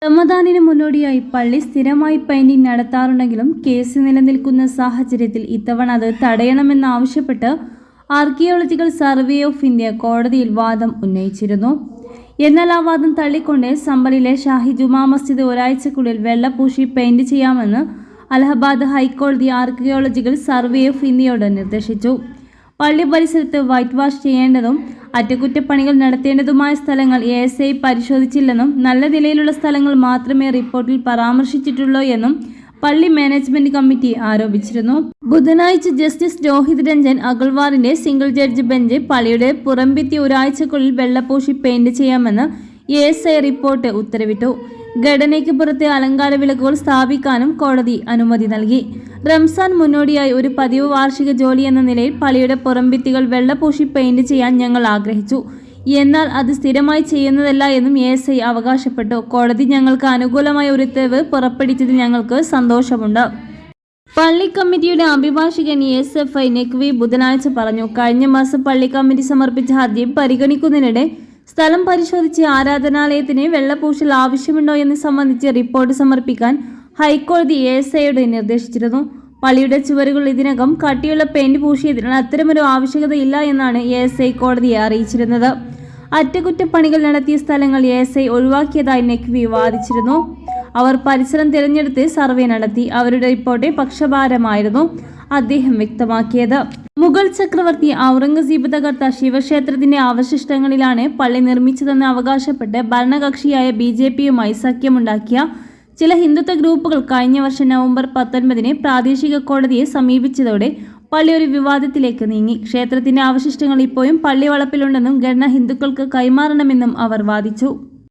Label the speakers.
Speaker 1: റമദാനിന് മുന്നോടിയായി പള്ളി സ്ഥിരമായി പെയിന്റിംഗ് നടത്താറുണ്ടെങ്കിലും കേസ് നിലനിൽക്കുന്ന സാഹചര്യത്തിൽ ഇത്തവണ അത് തടയണമെന്നാവശ്യപ്പെട്ട് ആർക്കിയോളജിക്കൽ സർവേ ഓഫ് ഇന്ത്യ കോടതിയിൽ വാദം ഉന്നയിച്ചിരുന്നു. എന്നാൽ ആ വാദം തള്ളിക്കൊണ്ട് സമ്പലിലെ ഷാഹി ജുമാ മസ്ജിദ് ഒരാഴ്ചക്കുള്ളിൽ വെള്ളപൂശി പെയിന്റ് ചെയ്യാമെന്ന് അലഹബാദ് ഹൈക്കോടതി ആർക്കിയോളജിക്കൽ സർവേ ഓഫ് ഇന്ത്യയോട് നിർദ്ദേശിച്ചു. പള്ളി പരിസരത്ത് വൈറ്റ് വാഷ് ചെയ്യേണ്ടതും അറ്റകുറ്റപ്പണികൾ നടത്തേണ്ടതുമായ സ്ഥലങ്ങൾ ASI പരിശോധിച്ചില്ലെന്നും നല്ല നിലയിലുള്ള സ്ഥലങ്ങൾ മാത്രമേ റിപ്പോർട്ടിൽ പരാമർശിച്ചിട്ടുള്ളൂ എന്നും പള്ളി മാനേജ്മെന്റ് കമ്മിറ്റി ആരോപിച്ചിരുന്നു. ബുധനാഴ്ച ജസ്റ്റിസ് രോഹിത് രഞ്ജൻ അഗർവാളിന്റെ സിംഗിൾ ജഡ്ജ് ബെഞ്ച് പള്ളിയുടെ പുറംഭിത്തി ഒരാഴ്ചക്കുള്ളിൽ വെള്ളപൂശി പെയിന്റ് ചെയ്യാമെന്ന് ASI റിപ്പോർട്ട് ഉത്തരവിട്ടു. ഘടനയ്ക്ക് പുറത്തെ അലങ്കാര വിളക്കുകൾ സ്ഥാപിക്കാനും കോടതി അനുമതി നൽകി. റംസാൻ മുന്നോടിയായി ഒരു പതിവ് വാർഷിക ജോലി എന്ന നിലയിൽ പള്ളിയുടെ പുറംഭിത്തികൾ വെള്ളപൂശി പെയിന്റ് ചെയ്യാൻ ഞങ്ങൾ ആഗ്രഹിച്ചു. എന്നാൽ അത് സ്ഥിരമായി ചെയ്യുന്നതല്ല എന്നും ASI അവകാശപ്പെട്ടു. കോടതി ഞങ്ങൾക്ക് അനുകൂലമായ ഒരു ഉത്തരവ് പുറപ്പെടുവിച്ചതിൽ ഞങ്ങൾക്ക് സന്തോഷമുണ്ട്. പള്ളി കമ്മിറ്റിയുടെ അഭിഭാഷകൻ SFI നെക്വി ബുധനാഴ്ച പറഞ്ഞു. കഴിഞ്ഞ മാസം പള്ളി കമ്മിറ്റി സമർപ്പിച്ച ഹർജി പരിഗണിക്കുന്നതിനിടെ സ്ഥലം പരിശോധിച്ച് ആരാധനാലയത്തിന് വെള്ളപൂശൽ ആവശ്യമുണ്ടോ എന്ന് സംബന്ധിച്ച് റിപ്പോർട്ട് സമർപ്പിക്കാൻ ഹൈക്കോടതി ASIയോട് നിർദ്ദേശിച്ചിരുന്നു. പള്ളിയുടെ ചുവരുകൾ ഇതിനകം കട്ടിയുള്ള പെയിന്റ് പൂശിയതിനാൽ അത്തരമൊരു ആവശ്യകതയില്ല എന്നാണ് ASI കോടതിയെ അറിയിച്ചിരുന്നത്. അറ്റകുറ്റപ്പണികൾ നടത്തിയ സ്ഥലങ്ങൾ ASI ഒഴിവാക്കിയതായി നെക്വി വാദിച്ചിരുന്നു. അവർ പരിസരം തിരഞ്ഞെടുത്ത് സർവേ നടത്തി. അവരുടെ റിപ്പോർട്ട് പക്ഷപാതമായിരുന്നു അദ്ദേഹം വ്യക്തമാക്കിയത്. മുഗൾ ചക്രവർത്തി ഔറംഗസീബ് തകർത്ത ശിവക്ഷേത്രത്തിന്റെ അവശിഷ്ടങ്ങളിലാണ് പള്ളി നിർമ്മിച്ചതെന്ന് അവകാശപ്പെട്ട് ഭരണകക്ഷിയായ BJPയുമായി സഖ്യമുണ്ടാക്കിയ ചില ഹിന്ദുത്വ ഗ്രൂപ്പുകൾ കഴിഞ്ഞ വർഷം നവംബർ 19 പ്രാദേശിക കോടതിയെ സമീപിച്ചതോടെ പള്ളി ഒരു വിവാദത്തിലേക്ക് നീങ്ങി. ക്ഷേത്രത്തിന്റെ അവശിഷ്ടങ്ങൾ ഇപ്പോഴും പള്ളി വളപ്പിലുണ്ടെന്നും ഘടന ഹിന്ദുക്കൾക്ക് കൈമാറണമെന്നും അവർ വാദിച്ചു.